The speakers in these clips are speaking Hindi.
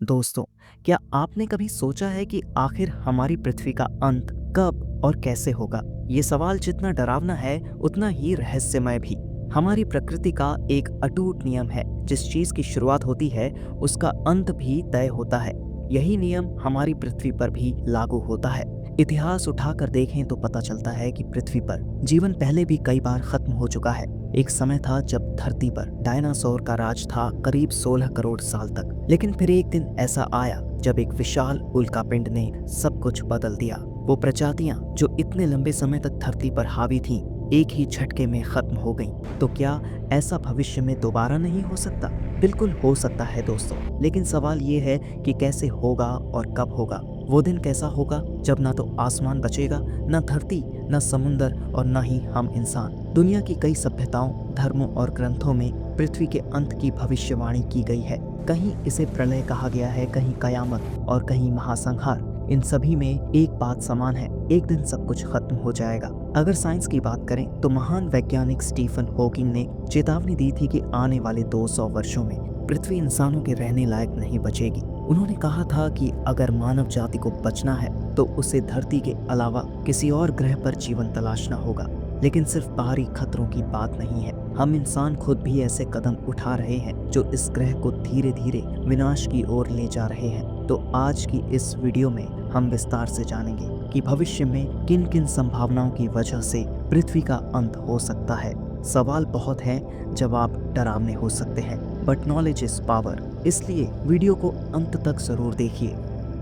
दोस्तों, क्या आपने कभी सोचा है कि आखिर हमारी पृथ्वी का अंत कब और कैसे होगा? ये सवाल जितना डरावना है, उतना ही रहस्यमय भी। हमारी प्रकृति का एक अटूट नियम है, जिस चीज की शुरुआत होती है, उसका अंत भी तय होता है। यही नियम हमारी पृथ्वी पर भी लागू होता है। इतिहास उठाकर देखें तो पता चलता है कि पृथ्वी पर जीवन पहले भी कई बार खत्म हो चुका है। एक समय था जब धरती पर डायनासोर का राज था करीब 16 करोड़ साल तक। लेकिन फिर एक दिन ऐसा आया जब एक विशाल उल्कापिंड ने सब कुछ बदल दिया। वो प्रजातियां जो इतने लंबे समय तक धरती पर हावी थीं, एक ही झटके में खत्म हो गईं। तो क्या ऐसा भविष्य में दोबारा नहीं हो सकता? बिल्कुल हो सकता है दोस्तों, लेकिन सवाल ये है कि कैसे होगा और कब होगा। वो दिन कैसा होगा जब ना तो आसमान बचेगा, ना धरती, ना समुंदर और ना ही हम इंसान। दुनिया की कई सभ्यताओं, धर्मों और ग्रंथों में पृथ्वी के अंत की भविष्यवाणी की गई है। कहीं इसे प्रलय कहा गया है, कहीं कयामत और कहीं महासंहार। इन सभी में एक बात समान है, एक दिन सब कुछ खत्म हो जाएगा। अगर साइंस की बात करें तो महान वैज्ञानिक स्टीफन हॉकिंग ने चेतावनी दी थी कि आने वाले 200 वर्षों में पृथ्वी इंसानों के रहने लायक नहीं बचेगी। उन्होंने कहा था कि अगर मानव जाति को बचना है तो उसे धरती के अलावा किसी और ग्रह पर जीवन तलाशना होगा। लेकिन सिर्फ बाहरी खतरों की बात नहीं है, हम इंसान खुद भी ऐसे कदम उठा रहे हैं जो इस ग्रह को धीरे धीरे विनाश की ओर ले जा रहे हैं। तो आज की इस वीडियो में हम विस्तार से जानेंगे कि भविष्य में किन किन संभावनाओं की वजह से पृथ्वी का अंत हो सकता है। सवाल बहुत हैं, जवाब डरावने हो सकते हैं, बट नॉलेज इज पावर, इसलिए वीडियो को अंत तक जरूर देखिए।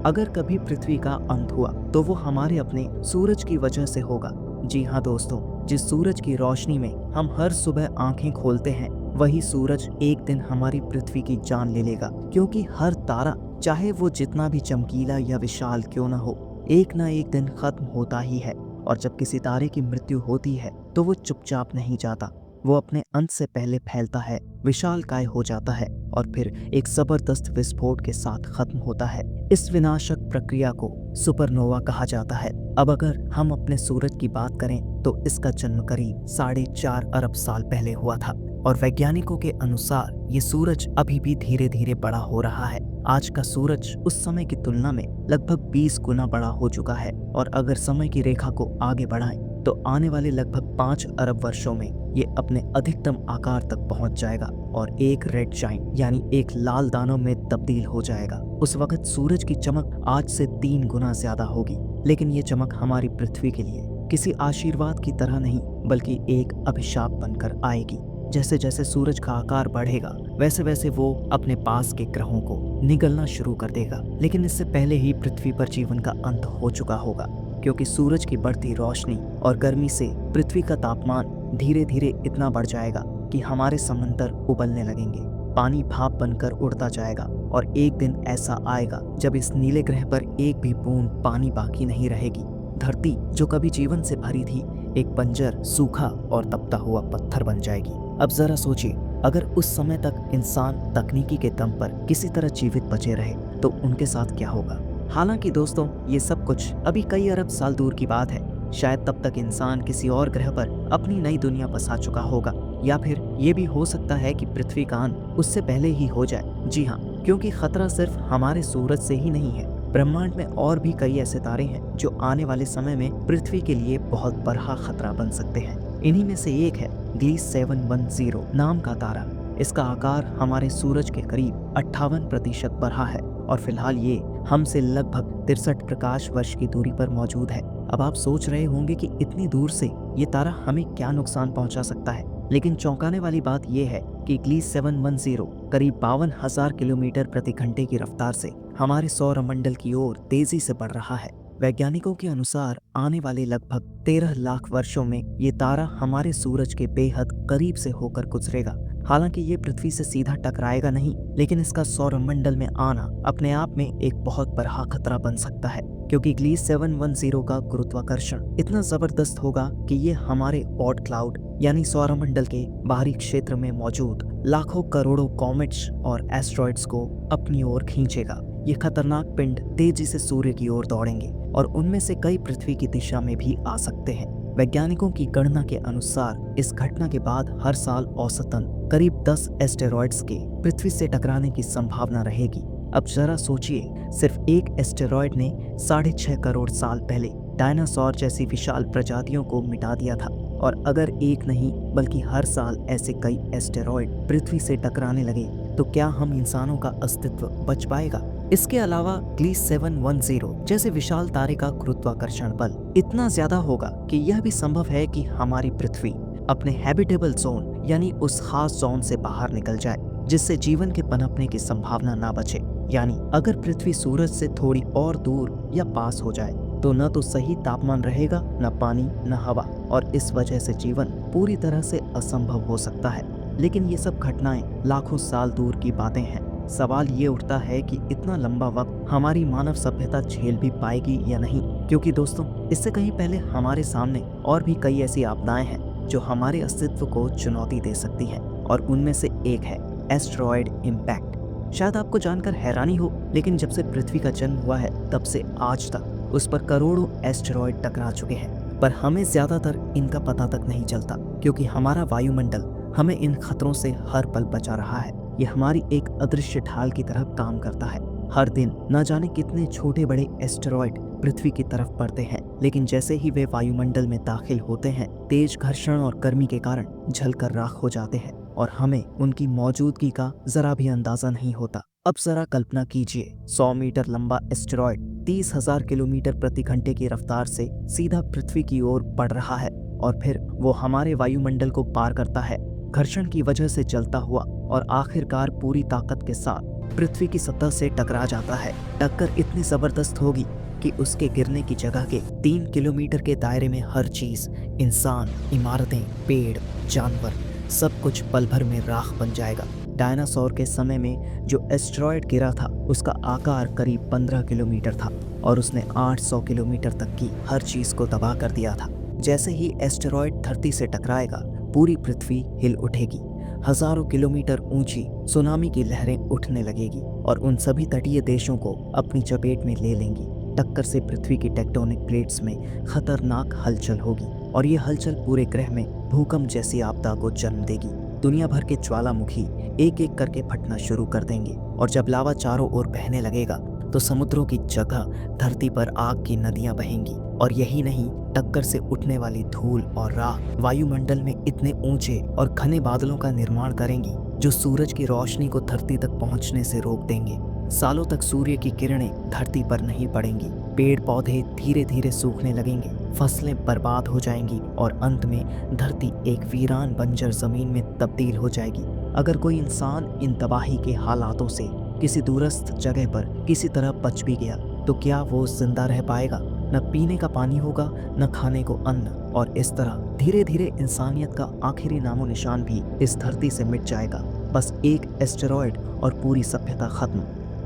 अगर कभी पृथ्वी का अंत हुआ तो वो हमारे अपने सूरज की वजह से होगा। जी हाँ दोस्तों, जिस सूरज की रोशनी में हम हर सुबह आंखें खोलते हैं, वही सूरज एक दिन हमारी पृथ्वी की जान ले लेगा। क्योंकि हर तारा, चाहे वो जितना भी चमकीला या विशाल क्यों ना हो, एक ना एक दिन खत्म होता ही है। और जब किसी तारे की मृत्यु होती है तो वो चुपचाप नहीं जाता, वो अपने अंत से पहले फैलता है, विशालकाय हो जाता है और फिर एक जबरदस्त विस्फोट के साथ खत्म होता है। इस विनाशक प्रक्रिया को सुपरनोवा कहा जाता है। अब अगर हम अपने सूरज की बात करें तो इसका जन्म करीब 4.5 अरब साल पहले हुआ था और वैज्ञानिकों के अनुसार ये सूरज अभी भी धीरे धीरे बड़ा हो रहा है। आज का सूरज उस समय की तुलना में लगभग 20 गुना बड़ा हो चुका है और अगर समय की रेखा को आगे बढ़ाएं तो आने वाले लगभग 5 अरब वर्षों में ये अपने अधिकतम आकार तक पहुंच जाएगा और एक रेड जाइंट यानी एक लाल दानव में तब्दील हो जाएगा। उस वक्त सूरज की चमक आज से 3 गुना ज्यादा होगी। लेकिन ये चमक हमारी पृथ्वी के लिए किसी आशीर्वाद की तरह नहीं, बल्कि एक अभिशाप बनकर आएगी। जैसे जैसे सूरज का आकार बढ़ेगा, वैसे वैसे वो अपने पास के ग्रहों को निगलना शुरू कर देगा। लेकिन इससे पहले ही पृथ्वी पर जीवन का अंत हो चुका होगा, क्योंकि सूरज की बढ़ती रोशनी और गर्मी से पृथ्वी का तापमान धीरे धीरे इतना बढ़ जाएगा कि हमारे समंदर उबलने लगेंगे, पानी भाप बनकर उड़ता जाएगा और एक दिन ऐसा आएगा जब इस नीले ग्रह पर एक भी बूंद पानी बाकी नहीं रहेगी। धरती जो कभी जीवन से भरी थी, एक बंजर, सूखा और तपता हुआ पत्थर बन जाएगी। अब जरा सोचिए, अगर उस समय तक इंसान तकनीकी के दम पर किसी तरह जीवित बचे रहे तो उनके साथ क्या होगा। हालांकि दोस्तों, ये सब कुछ अभी कई अरब साल दूर की बात है। शायद तब तक इंसान किसी और ग्रह पर अपनी नई दुनिया बसा चुका होगा, या फिर ये भी हो सकता है कि पृथ्वी का अंत उससे पहले ही हो जाए। जी हाँ, क्योंकि खतरा सिर्फ हमारे सूरज से ही नहीं है। ब्रह्मांड में और भी कई ऐसे तारे हैं जो आने वाले समय में पृथ्वी के लिए बहुत बड़ा खतरा बन सकते हैं। इन्हीं में से एक है ग्लीस 710 नाम का तारा। इसका आकार हमारे सूरज के करीब 58% बड़ा है और फिलहाल ये हमसे लगभग 63 प्रकाश वर्ष की दूरी पर मौजूद है। अब आप सोच रहे होंगे कि इतनी दूर से ये तारा हमें क्या नुकसान पहुंचा सकता है, लेकिन चौंकाने वाली बात यह है कि ग्लीस 710 करीब 52,000 किलोमीटर प्रति घंटे की रफ्तार से हमारे सौरमंडल की ओर तेजी से बढ़ रहा है। वैज्ञानिकों के अनुसार आने वाले लगभग 13 लाख वर्षों में ये तारा हमारे सूरज के बेहद करीब से होकर गुजरेगा। हालांकि ये पृथ्वी से सीधा टकराएगा नहीं, लेकिन इसका सौरमंडल में आना अपने आप में एक बहुत बड़ा खतरा बन सकता है, क्योंकि ग्लीस 710 का गुरुत्वाकर्षण इतना जबरदस्त होगा कि ये हमारे ऑट क्लाउड यानी सौरमंडल के बाहरी क्षेत्र में मौजूद लाखों करोड़ों कॉमेट्स और एस्ट्रॉइड्स को अपनी ओर खींचेगा। ये खतरनाक पिंड तेजी से सूर्य की ओर दौड़ेंगे और उनमें से कई पृथ्वी की दिशा में भी आ सकते हैं। वैज्ञानिकों की गणना के अनुसार इस घटना के बाद हर साल औसतन करीब 10 एस्टेरॉइड्स के पृथ्वी से टकराने की संभावना रहेगी। अब जरा सोचिए, सिर्फ एक एस्टेरॉयड ने 6.5 करोड़ साल पहले डायनासोर जैसी विशाल प्रजातियों को मिटा दिया था। और अगर एक नहीं बल्कि हर साल ऐसे कई एस्टेरॉयड पृथ्वी से टकराने लगे तो क्या हम इंसानों का अस्तित्व बच पाएगा? इसके अलावा ग्ली 710 जैसे विशाल तारे का गुरुत्वाकर्षण बल इतना ज्यादा होगा कि यह भी संभव है कि हमारी पृथ्वी अपने हैबिटेबल जोन यानी उस खास जोन से बाहर निकल जाए, जिससे जीवन के पनपने की संभावना ना बचे। यानी अगर पृथ्वी सूरज से थोड़ी और दूर या पास हो जाए तो न तो सही तापमान रहेगा, न पानी, न हवा, और इस वजह से जीवन पूरी तरह से असंभव हो सकता है। लेकिन ये सब घटनाएं लाखों साल दूर की बातें हैं। सवाल ये उठता है कि इतना लंबा वक्त हमारी मानव सभ्यता झेल भी पाएगी या नहीं, क्योंकि दोस्तों इससे कहीं पहले हमारे सामने और भी कई ऐसी आपदाएं हैं जो हमारे अस्तित्व को चुनौती दे सकती हैं, और उनमें से एक है एस्टेरॉयड इम्पैक्ट। शायद आपको जानकर हैरानी हो, लेकिन जब से पृथ्वी का जन्म हुआ है तब से आज तक उस पर करोड़ों एस्टेरॉयड टकरा चुके हैं, पर हमें ज्यादातर इनका पता तक नहीं चलता, क्योंकि हमारा वायुमंडल हमें इन खतरों से हर पल बचा रहा है। ये हमारी एक अदृश्य ढाल की तरह काम करता है। हर दिन न जाने कितने छोटे बड़े एस्टेरॉयड पृथ्वी की तरफ पड़ते हैं, लेकिन जैसे ही वे वायुमंडल में दाखिल होते हैं, तेज घर्षण और गर्मी के कारण जलकर राख हो जाते हैं और हमें उनकी मौजूदगी का जरा भी अंदाजा नहीं होता। अब जरा कल्पना कीजिए, 100 मीटर लंबा एस्टेरॉयड 30,000 किलोमीटर प्रति घंटे की रफ्तार से सीधा पृथ्वी की ओर बढ़ रहा है, और फिर वो हमारे वायुमंडल को पार करता है, घर्षण की वजह से जलता हुआ, और आखिरकार पूरी ताकत के साथ पृथ्वी की सतह से टकरा जाता है। टक्कर इतनी जबरदस्त होगी कि उसके गिरने की जगह के 3 किलोमीटर के दायरे में हर चीज, इंसान, इमारतें, पेड़, जानवर, सब कुछ पल भर में राख बन जाएगा। डायनासोर के समय में जो एस्टेरॉयड गिरा था उसका आकार करीब 15 किलोमीटर था, और उसने 800 किलोमीटर तक की हर चीज को तबाह कर दिया था। जैसे ही एस्टेरॉयड धरती से टकराएगा, पूरी पृथ्वी हिल उठेगी, हजारों किलोमीटर ऊंची सुनामी की लहरें उठने लगेगी और उन सभी तटीय देशों को अपनी चपेट में ले लेंगी। टक्कर से पृथ्वी की टेक्टोनिक प्लेट्स में खतरनाक हलचल होगी, और ये हलचल पूरे ग्रह में भूकंप जैसी आपदा को जन्म देगी। दुनिया भर के ज्वालामुखी एक एक करके फटना शुरू कर देंगे, और जब लावा चारों ओर बहने लगेगा तो समुद्रों की जगह धरती पर आग की नदियां बहेंगी। और यही नहीं, टक्कर से उठने वाली धूल और राख वायुमंडल में इतने ऊंचे और घने बादलों का निर्माण करेंगी जो सूरज की रोशनी को धरती तक पहुंचने से रोक देंगे। सालों तक सूर्य की किरणें धरती पर नहीं पड़ेंगी, पेड़ पौधे धीरे धीरे सूखने लगेंगे, फसलें बर्बाद हो जाएंगी, और अंत में धरती एक वीरान बंजर जमीन में तब्दील हो जाएगी। अगर कोई इंसान इन तबाही के हालातों से किसी दूरस्थ जगह पर किसी तरह बच भी गया तो क्या वो जिंदा रह पाएगा? न पीने का पानी होगा, न खाने को अन्न, और इस तरह धीरे धीरे इंसानियत का आखिरी नामो निशान भी इस धरती से मिट जाएगा। बस एक एस्टेरॉयड और पूरी सभ्यता खत्म।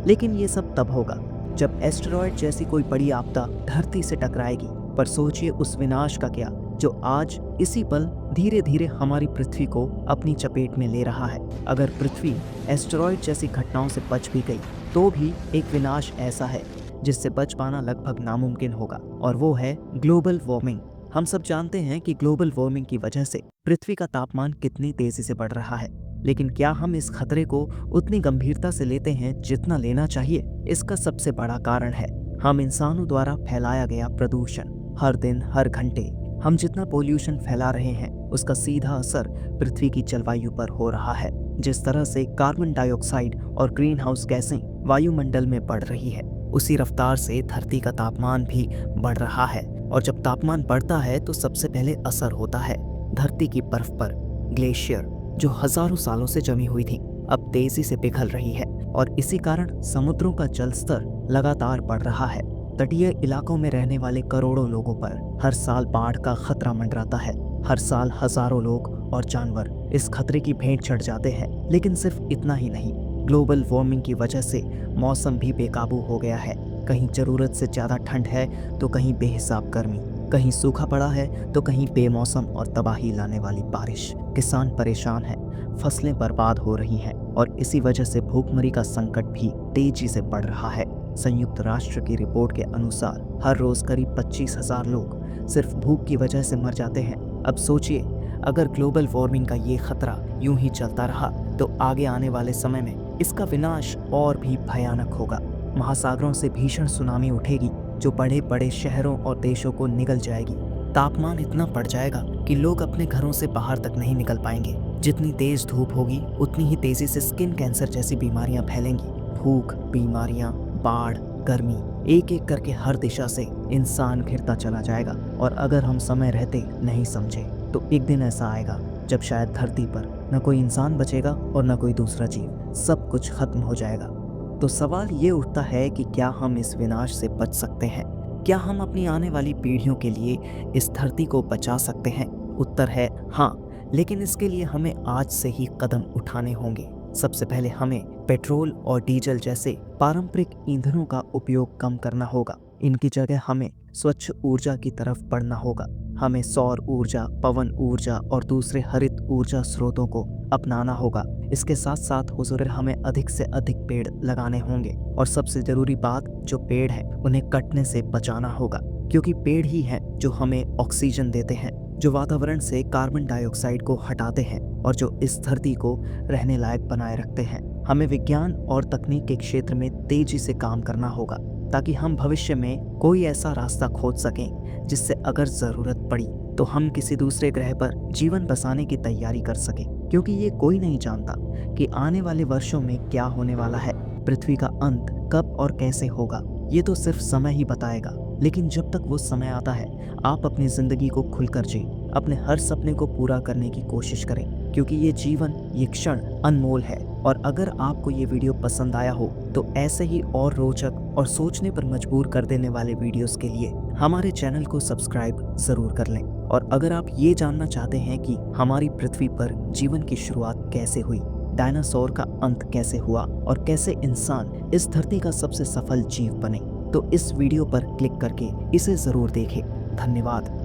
लेकिन ये सब तब होगा जब एस्टेरॉयड जैसी कोई बड़ी आपदा धरती से टकराएगी। पर सोचिए उस विनाश का क्या जो आज इसी पल धीरे धीरे हमारी पृथ्वी को अपनी चपेट में ले रहा है। अगर पृथ्वी एस्टेरॉयड जैसी घटनाओं से बच भी गई तो भी एक विनाश ऐसा है जिससे बच पाना लगभग नामुमकिन होगा, और वो है ग्लोबल वार्मिंग। हम सब जानते हैं कि ग्लोबल वार्मिंग की वजह से पृथ्वी का तापमान कितनी तेजी से बढ़ रहा है, लेकिन क्या हम इस खतरे को उतनी गंभीरता से लेते हैं जितना लेना चाहिए? इसका सबसे बड़ा कारण है हम इंसानों द्वारा फैलाया गया प्रदूषण। हर दिन हर घंटे हम जितना पोल्यूशन फैला रहे हैं उसका सीधा असर पृथ्वी की जलवायु पर हो रहा है। जिस तरह से कार्बन डाइऑक्साइड और ग्रीन हाउस गैसें वायुमंडल में बढ़ रही है, उसी रफ्तार से धरती का तापमान भी बढ़ रहा है, और जब तापमान बढ़ता है तो सबसे पहले असर होता है धरती की बर्फ पर। ग्लेशियर जो हजारों सालों से जमी हुई थी अब तेजी से पिघल रही है, और इसी कारण समुद्रों का जल स्तर लगातार बढ़ रहा है। तटीय इलाकों में रहने वाले करोड़ों लोगों पर हर साल बाढ़ का खतरा मंडराता है। हर साल हजारों लोग और जानवर इस खतरे की भेंट चढ़ जाते हैं। लेकिन सिर्फ इतना ही नहीं, ग्लोबल वार्मिंग की वजह से मौसम भी बेकाबू हो गया है। कहीं जरूरत से ज्यादा ठंड है तो कहीं बेहिसाब गर्मी, कहीं सूखा पड़ा है तो कहीं बेमौसम और तबाही लाने वाली बारिश। किसान परेशान हैं, फसलें बर्बाद हो रही हैं, और इसी वजह से भूखमरी का संकट भी तेजी से बढ़ रहा है। संयुक्त राष्ट्र की रिपोर्ट के अनुसार हर रोज करीब 25,000 लोग सिर्फ भूख की वजह से मर जाते हैं। अब सोचिए, अगर ग्लोबल वार्मिंग का ये खतरा यूं ही चलता रहा तो आगे आने वाले समय में इसका विनाश और भी भयानक होगा। महासागरों से भीषण सुनामी उठेगी जो बड़े बड़े शहरों और देशों को निगल जाएगी। तापमान इतना बढ़ जाएगा कि लोग अपने घरों से बाहर तक नहीं निकल पाएंगे। जितनी तेज धूप होगी उतनी ही तेजी से स्किन कैंसर जैसी बीमारियां फैलेंगी। भूख, बीमारियां, बाढ़, गर्मी, एक एक करके हर दिशा से इंसान घिरता चला जाएगा। और अगर हम समय रहते नहीं समझे तो एक दिन ऐसा आएगा जब शायद धरती पर न कोई इंसान बचेगा और न कोई दूसरा जीव, सब कुछ खत्म हो जाएगा। तो सवाल ये उठता है कि क्या हम इस विनाश से बच सकते हैं? क्या हम अपनी आने वाली पीढ़ियों के लिए इस धरती को बचा सकते हैं? उत्तर है हाँ, लेकिन इसके लिए हमें आज से ही कदम उठाने होंगे। सबसे पहले हमें पेट्रोल और डीजल जैसे पारंपरिक ईंधनों का उपयोग कम करना होगा। इनकी जगह हमें स्वच्छ ऊर्जा की तरफ बढ़ना होगा। हमें सौर ऊर्जा, पवन ऊर्जा और दूसरे हरित ऊर्जा स्रोतों को अपनाना होगा। इसके साथ साथ हुजूर हमें अधिक से अधिक पेड़ लगाने होंगे। और सबसे जरूरी बात, जो पेड़ है उन्हें कटने से बचाना होगा, क्योंकि पेड़ ही हैं जो हमें ऑक्सीजन देते हैं, जो वातावरण से कार्बन डाइऑक्साइड को हटाते हैं और जो इस धरती को रहने लायक बनाए रखते हैं। हमें विज्ञान और तकनीक के क्षेत्र में तेजी से काम करना होगा ताकि हम भविष्य में कोई ऐसा रास्ता खोज सकें जिससे अगर जरूरत पड़ी तो हम किसी दूसरे ग्रह पर जीवन बसाने की तैयारी कर सकें। क्योंकि ये कोई नहीं जानता कि आने वाले वर्षों में क्या होने वाला है। पृथ्वी का अंत कब और कैसे होगा ये तो सिर्फ समय ही बताएगा। लेकिन जब तक वो समय आता है, आप अपनी जिंदगी को खुलकर जिए, अपने हर सपने को पूरा करने की कोशिश करें, क्योंकि ये जीवन, ये क्षण अनमोल है। और अगर आपको ये वीडियो पसंद आया हो तो ऐसे ही और रोचक और सोचने पर मजबूर कर देने वाले वीडियोस के लिए हमारे चैनल को सब्सक्राइब जरूर कर लें। और अगर आप ये जानना चाहते हैं कि हमारी पृथ्वी पर जीवन की शुरुआत कैसे हुई, डायनासोर का अंत कैसे हुआ और कैसे इंसान इस धरती का सबसे सफल जीव बने, तो इस वीडियो पर क्लिक करके इसे जरूर देखें। धन्यवाद।